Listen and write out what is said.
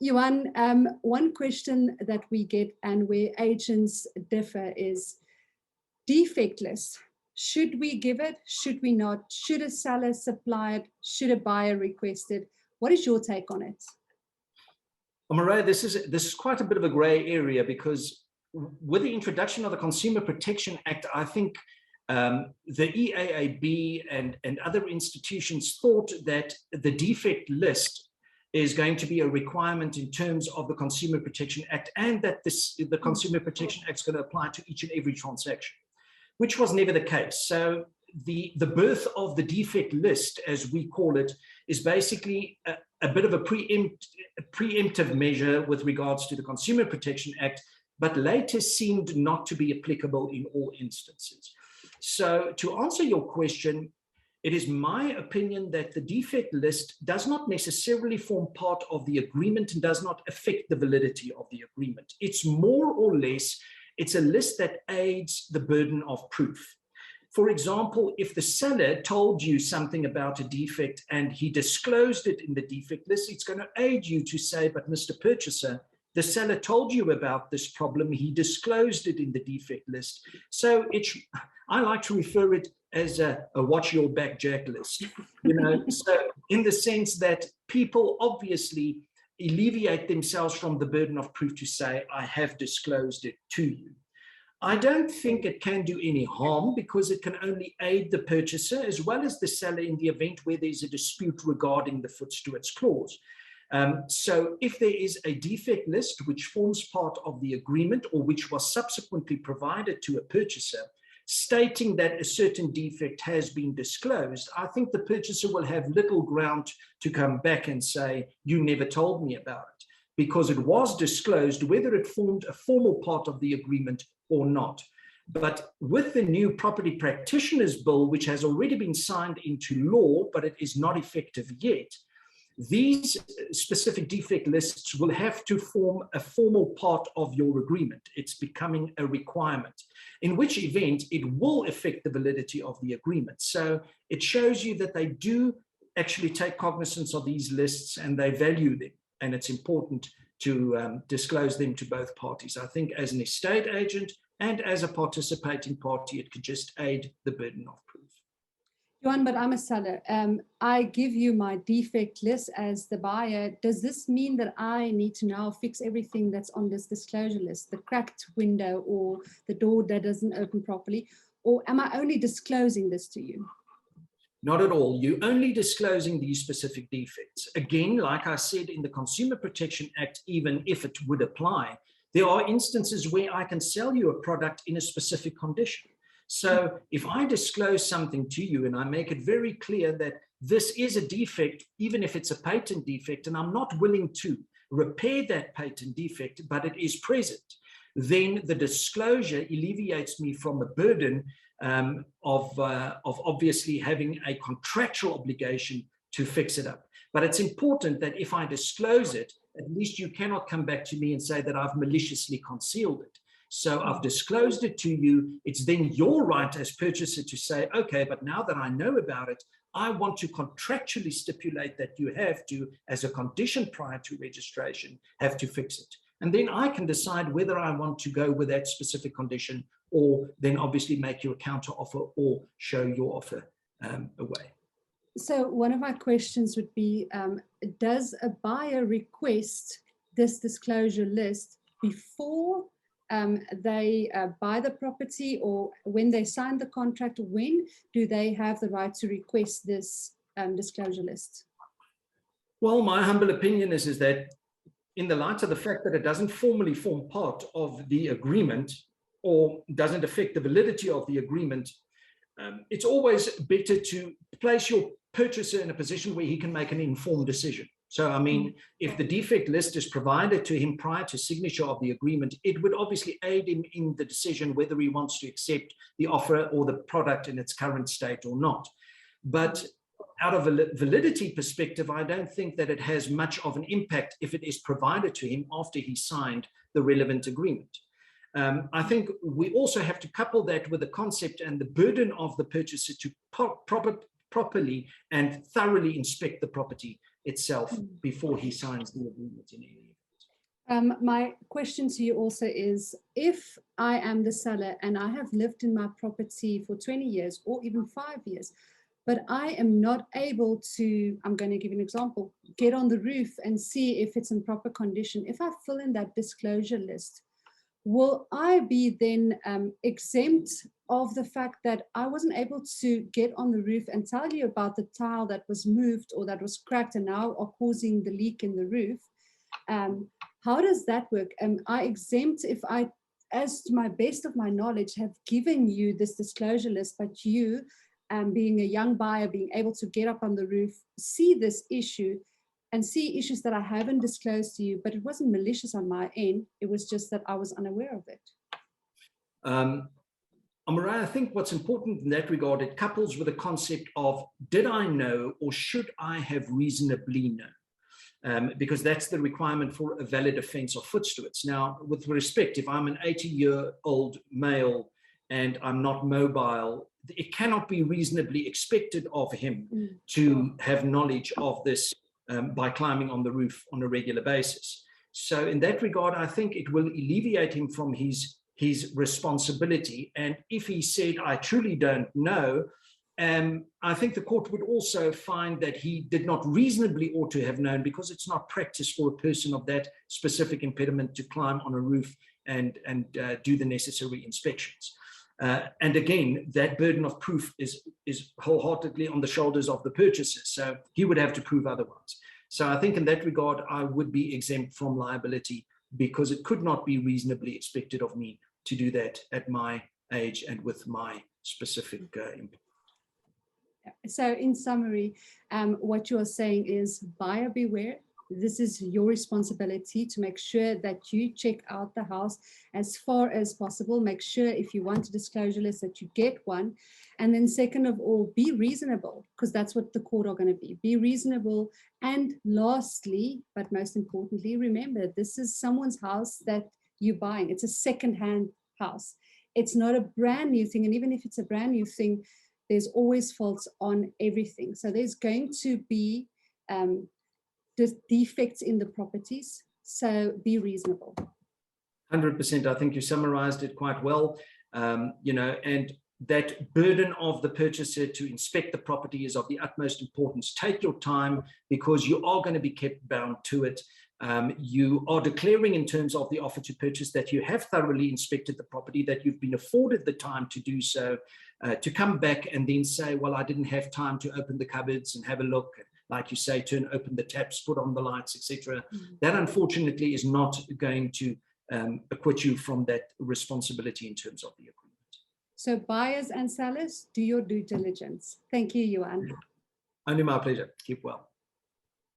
Johan, one question that we get and where agents differ is defect list. Should we give it? Should we not? Should a seller supply it? Should a buyer request it? What is your take on it? Amore, this is quite a bit of a gray area, because with the introduction of the Consumer Protection Act, I think the EAAB and other institutions thought that the defect list is going to be a requirement in terms of the Consumer Protection Act, and that the Consumer Protection Act is going to apply to each and every transaction, which was never the case. So the birth of the defect list, as we call it, is basically a bit of a preemptive measure with regards to the Consumer Protection Act, but later seemed not to be applicable in all instances. So to answer your question, it is my opinion that the defect list does not necessarily form part of the agreement and does not affect the validity of the agreement. It's more or less, it's a list that aids the burden of proof. For example, if the seller told you something about a defect and he disclosed it in the defect list, it's going to aid you to say, but Mr. Purchaser, the seller told you about this problem, he disclosed it in the defect list. So I like to refer it as a watch your back Jack list, so in the sense that people obviously alleviate themselves from the burden of proof to say, I have disclosed it to you. I don't think it can do any harm, because it can only aid the purchaser as well as the seller in the event where there's a dispute regarding the foots-to-its clause. So if there is a defect list which forms part of the agreement, or which was subsequently provided to a purchaser, stating that a certain defect has been disclosed, I think the purchaser will have little ground to come back and say, you never told me about it, because it was disclosed, whether it formed a formal part of the agreement or not. But with the new Property Practitioners Bill, which has already been signed into law, but it is not effective yet, these specific defect lists will have to form a formal part of your agreement. It's becoming a requirement, in which event it will affect the validity of the agreement. So it shows you that they do actually take cognizance of these lists and they value them. And it's important to disclose them to both parties. I think as an estate agent and as a participating party, it could just aid the burden of proof. Johan, but I'm a seller. I give you my defect list as the buyer. Does this mean that I need to now fix everything that's on this disclosure list, the cracked window or the door that doesn't open properly? Or am I only disclosing this to you? Not at all. You're only disclosing these specific defects. Again, like I said, in the Consumer Protection Act, even if it would apply, there are instances where I can sell you a product in a specific condition. So if I disclose something to you and I make it very clear that this is a defect, even if it's a patent defect, and I'm not willing to repair that patent defect, but it is present, then the disclosure alleviates me from the burden of obviously having a contractual obligation to fix it up. But it's important that if I disclose it, at least you cannot come back to me and say that I've maliciously concealed it. So I've disclosed it to you. It's then your right as purchaser to say, okay, but now that I know about it, I want to contractually stipulate that you have to, as a condition prior to registration, have to fix it. And then I can decide whether I want to go with that specific condition, or then obviously make you a counter offer or show your offer away. So one of my questions would be, does a buyer request this disclosure list before they buy the property, or when they sign the contract? When do they have the right to request this disclosure list? Well, my humble opinion is that in the light of the fact that it doesn't formally form part of the agreement or doesn't affect the validity of the agreement, it's always better to place your purchaser in a position where he can make an informed decision. So, I mean, if the defect list is provided to him prior to signature of the agreement, it would obviously aid him in the decision whether he wants to accept the offer or the product in its current state or not. But out of a validity perspective, I don't think that it has much of an impact if it is provided to him after he signed the relevant agreement. I think we also have to couple that with the concept and the burden of the purchaser to properly and thoroughly inspect the property itself before he signs the agreement in any event. My question to you also is, if I am the seller and I have lived in my property for 20 years or even 5 years, but I am not able to, I'm going to give you an example, get on the roof and see if it's in proper condition. If I fill in that disclosure list, will I be then exempt of the fact that I wasn't able to get on the roof and tell you about the tile that was moved or that was cracked and now are causing the leak in the roof? How does that work? Am I exempt if I, as to my best of my knowledge, have given you this disclosure list, but you, being a young buyer, being able to get up on the roof, see this issue and see issues that I haven't disclosed to you, but it wasn't malicious on my end. It was just that I was unaware of it. Amore, I think what's important in that regard, it couples with the concept of, did I know or should I have reasonably known? Because that's the requirement for a valid offense of foot stewards. Now, with respect, if I'm an 80-year-old male and I'm not mobile, it cannot be reasonably expected of him to have knowledge of this by climbing on the roof on a regular basis. So in that regard, I think it will alleviate him from his responsibility. And if he said, I truly don't know, I think the court would also find that he did not reasonably ought to have known, because it's not practice for a person of that specific impediment to climb on a roof and do the necessary inspections. And again, that burden of proof is wholeheartedly on the shoulders of the purchaser. So he would have to prove otherwise. So I think in that regard, I would be exempt from liability, because it could not be reasonably expected of me to do that at my age and with my specific impact. So in summary, what you are saying is, buyer beware. This is your responsibility to make sure that you check out the house as far as possible. Make sure if you want a disclosure list that you get one. And then second of all, be reasonable, because that's what the court are going to be. Be reasonable. And lastly, but most importantly, remember, this is someone's house that you're buying. It's a second-hand house. It's not a brand new thing. And even if it's a brand new thing, there's always faults on everything. So there's going to be defects in the properties. So be reasonable. 100%. I think you summarized it quite well. And that burden of the purchaser to inspect the property is of the utmost importance. Take your time, because you are going to be kept bound to it. You are declaring in terms of the offer to purchase that you have thoroughly inspected the property, that you've been afforded the time to do so. To come back and then say, well, I didn't have time to open the cupboards and have a look, like you say, open the taps, put on the lights, etc. That unfortunately is not going to acquit you from that responsibility in terms of the agreement. So buyers and sellers, do your due diligence. Thank you, Johan. Only my pleasure. Keep well.